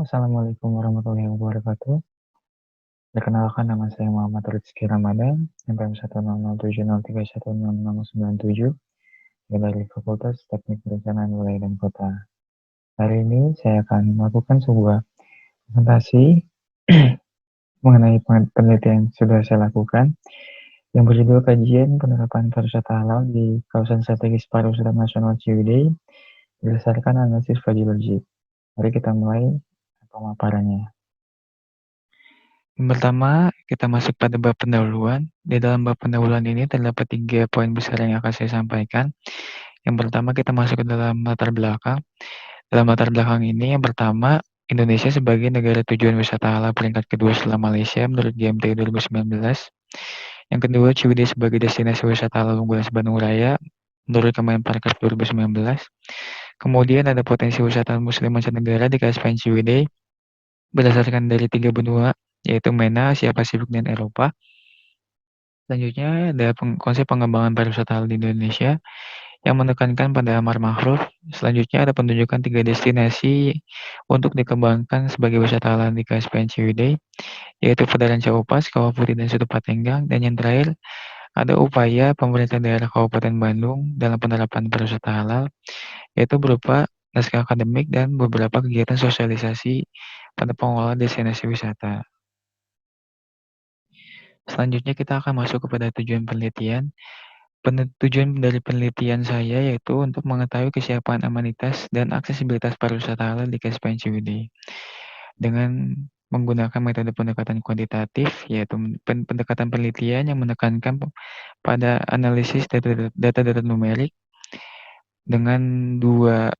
Assalamualaikum warahmatullahi wabarakatuh. Perkenalkan nama saya Muhammad Rizky Ramadan, NPM 10070316697, dari Fakultas Teknik Perencanaan Wilayah dan Kota. Hari ini saya akan melakukan sebuah presentasi mengenai penelitian yang sudah saya lakukan, yang berjudul kajian penerapan pariwisata halal di kawasan strategis pariwisata nasional Ciwidey berdasarkan analisis fajilogik. Mari kita mulai pemaparannya. Yang pertama, kita masuk pada bab pendahuluan. Di dalam bab pendahuluan ini terdapat 3 poin besar yang akan saya sampaikan. Yang pertama, kita masuk ke dalam latar belakang. Dalam latar belakang ini, yang pertama, Indonesia sebagai negara tujuan wisata halal peringkat kedua setelah Malaysia menurut GMT 2019. Yang kedua, Ciwidey sebagai destinasi wisata halal unggulan Bandung Raya menurut Kemenparekraf 2019. Kemudian ada potensi wisata muslim mancanegara di KSPN Ciwidey berdasarkan dari 3 benua, yaitu MENA, Asia Pasifik, dan Eropa. Selanjutnya ada konsep pengembangan pariwisata halal di Indonesia yang menekankan pada amar ma'ruf. Selanjutnya ada penunjukan 3 destinasi untuk dikembangkan sebagai wisata halal di KSPN Ciwidey, yaitu Pedaran Caupas, Kawah Putih, dan Situ Patenggang. Dan yang terakhir, ada upaya pemerintah daerah Kabupaten Bandung dalam penerapan pariwisata halal, yaitu berupa naskah akademik dan beberapa kegiatan sosialisasi pada pengelola destinasi wisata. Selanjutnya kita akan masuk kepada tujuan penelitian. Tujuan dari penelitian saya yaitu untuk mengetahui kesiapan amanitas dan aksesibilitas pariwisata halal di KSPN Ciwidey. Dengan menggunakan metode pendekatan kuantitatif, yaitu pendekatan penelitian yang menekankan pada analisis data-data numerik dengan dua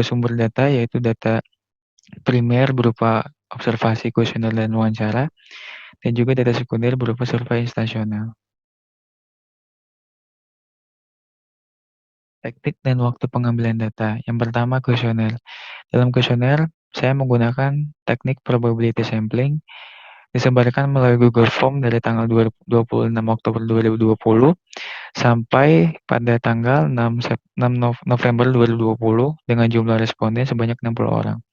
sumber data, yaitu data primer berupa observasi, kuesioner, dan wawancara, dan juga data sekunder berupa survei instasional. Teknik dan waktu pengambilan data. Yang pertama, kuesioner. Dalam kuesioner, saya menggunakan teknik probability sampling, disebarkan melalui Google Form dari tanggal 26 Oktober 2020 sampai pada tanggal 6 November 2020 dengan jumlah responden sebanyak 60 orang.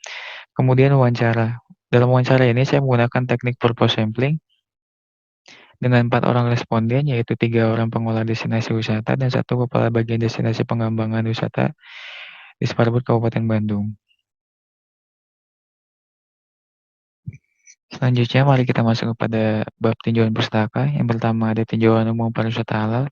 Kemudian wawancara. Dalam wawancara ini saya menggunakan teknik purpose sampling dengan 4 orang responden, yaitu 3 orang pengolah destinasi wisata dan 1 kepala bagian destinasi pengembangan wisata di Sparbud Kabupaten Bandung. Selanjutnya, mari kita masuk kepada bab tinjauan pustaka. Yang pertama ada tinjauan umum pariwisata halal,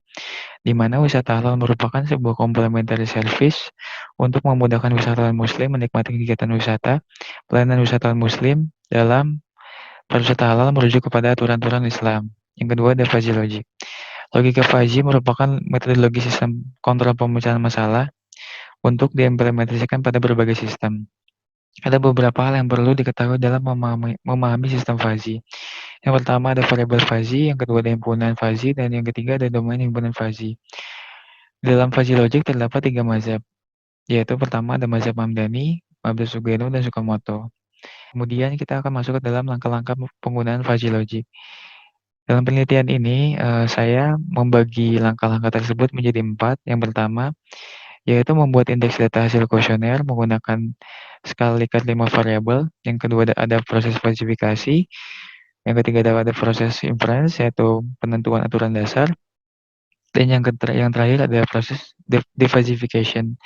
di mana wisata halal merupakan sebuah complementary service untuk memudahkan wisatawan muslim menikmati kegiatan wisata. Pelayanan wisatawan muslim dalam pariwisata halal merujuk kepada aturan-aturan Islam. Yang kedua ada fuzzy logic. Logika fuzzy merupakan metodologi sistem kontrol pemecahan masalah untuk diimplementasikan pada berbagai sistem. Ada beberapa hal yang perlu diketahui dalam memahami sistem fuzzy. Yang pertama ada variabel fuzzy, yang kedua ada himpunan fuzzy, dan yang ketiga ada domain himpunan fuzzy. Dalam fuzzy logic terdapat 3 mazhab, yaitu pertama ada mazhab Hamdani, mazhab Sugeno, dan Sukamoto. Kemudian kita akan masuk ke dalam langkah-langkah penggunaan fuzzy logic. Dalam penelitian ini, saya membagi langkah-langkah tersebut menjadi 4. Yang pertama, yaitu membuat indeks data hasil kuesioner menggunakan skala Likert 5 variabel. Yang kedua ada proses klasifikasi. Yang ketiga ada proses inference, yaitu penentuan aturan dasar. Dan yang terakhir ada proses defuzzification,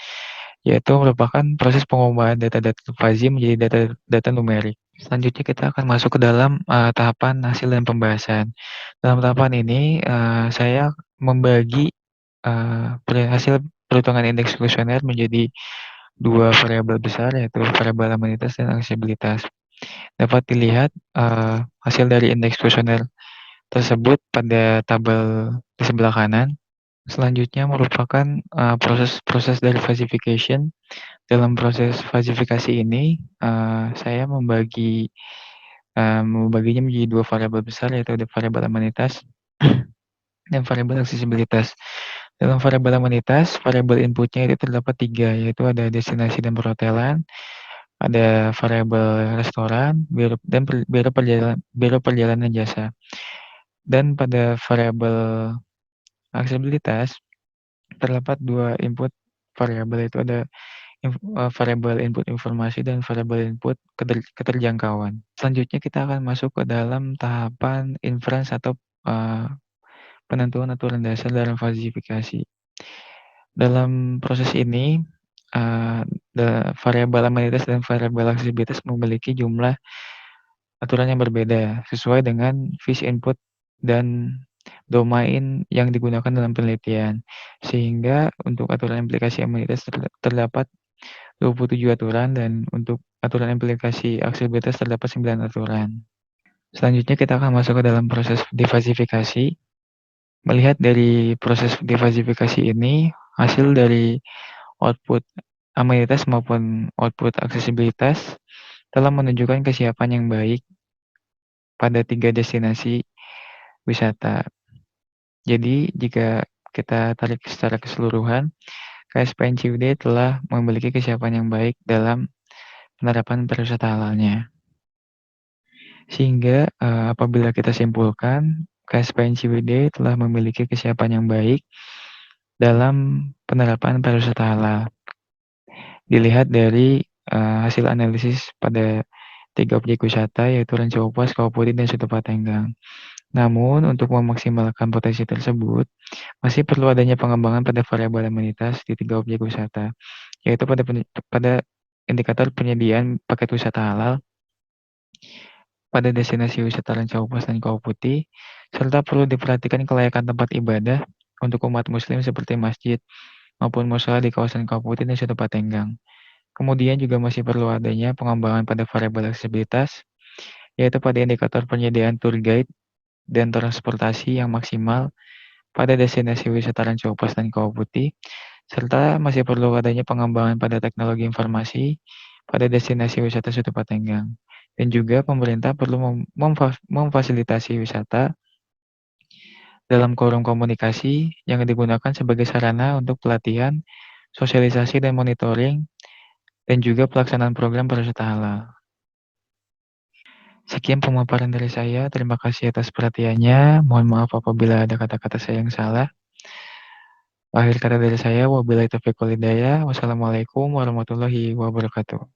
yaitu merupakan proses pengubahan data-data fuzzy menjadi data numerik. Selanjutnya kita akan masuk ke dalam tahapan hasil dan pembahasan. Dalam tahapan ini, saya membagi hasil perhitungan indeks kuesioner menjadi 2 variabel besar, yaitu variabel amanitas dan aksesibilitas. Dapat dilihat hasil dari indeks kuesioner tersebut pada tabel di sebelah kanan. Selanjutnya merupakan proses dari fuzzification. Dalam proses fuzzifikasi ini, saya membaginya menjadi 2 variabel besar, yaitu ada variabel amanitas dan variabel aksesibilitas. Dalam variabel amanitas, variabel inputnya itu terdapat 3, yaitu ada destinasi dan perhotelan, ada variabel restoran, biro perjalanan jasa. Dan pada variabel aksesibilitas terdapat 2 input variabel, yaitu ada variabel input informasi dan variabel input keterjangkauan. Selanjutnya kita akan masuk ke dalam tahapan inference atau, penentuan aturan dasar dalam falsifikasi. Dalam proses ini, eee, variabel amanitas dan variabel aksesibilitas memiliki jumlah aturan yang berbeda, sesuai dengan fish input dan domain yang digunakan dalam penelitian. Sehingga untuk aturan implikasi amanitas terdapat 27 aturan dan untuk aturan implikasi aksesibilitas terdapat 9 aturan. Selanjutnya kita akan masuk ke dalam proses defalsifikasi. Melihat dari proses defalsifikasi ini, hasil dari output amanitas maupun output aksesibilitas telah menunjukkan kesiapan yang baik pada 3 destinasi wisata. Jadi jika kita tarik secara keseluruhan, KSPN Ciwidey telah memiliki kesiapan yang baik dalam penerapan pariwisata halalnya. Sehingga, apabila kita simpulkan, KSPN Ciwidey telah memiliki kesiapan yang baik dalam penerapan pariwisata halal. Dilihat dari, hasil analisis pada 3 objek wisata yaitu Ranca Upas, Kawah Putih, dan Situpa Tenggang. Namun untuk memaksimalkan potensi tersebut, masih perlu adanya pengembangan pada variabel amanitas di 3 objek wisata, yaitu pada indikator penyediaan paket wisata halal pada destinasi wisata Ranca Upas dan Kawah Putih, serta perlu diperhatikan kelayakan tempat ibadah untuk umat muslim seperti masjid maupun mushola di kawasan Kawah Putih dan Situpa Tenggang. Kemudian juga masih perlu adanya pengembangan pada variabel aksesibilitas, yaitu pada indikator penyediaan tour guide dan transportasi yang maksimal pada destinasi wisata Ranca Upas dan Kawah Putih, serta masih perlu adanya pengembangan pada teknologi informasi pada destinasi wisata Situpa Tenggang. Dan juga pemerintah perlu memfasilitasi wisata dalam forum komunikasi yang digunakan sebagai sarana untuk pelatihan, sosialisasi dan monitoring, dan juga pelaksanaan program pariwisata halal. Sekian pemaparan dari saya, terima kasih atas perhatiannya. Mohon maaf apabila ada kata-kata saya yang salah. Akhir kata dari saya, wabillahi taufiq wal hidayah. Wassalamualaikum warahmatullahi wabarakatuh.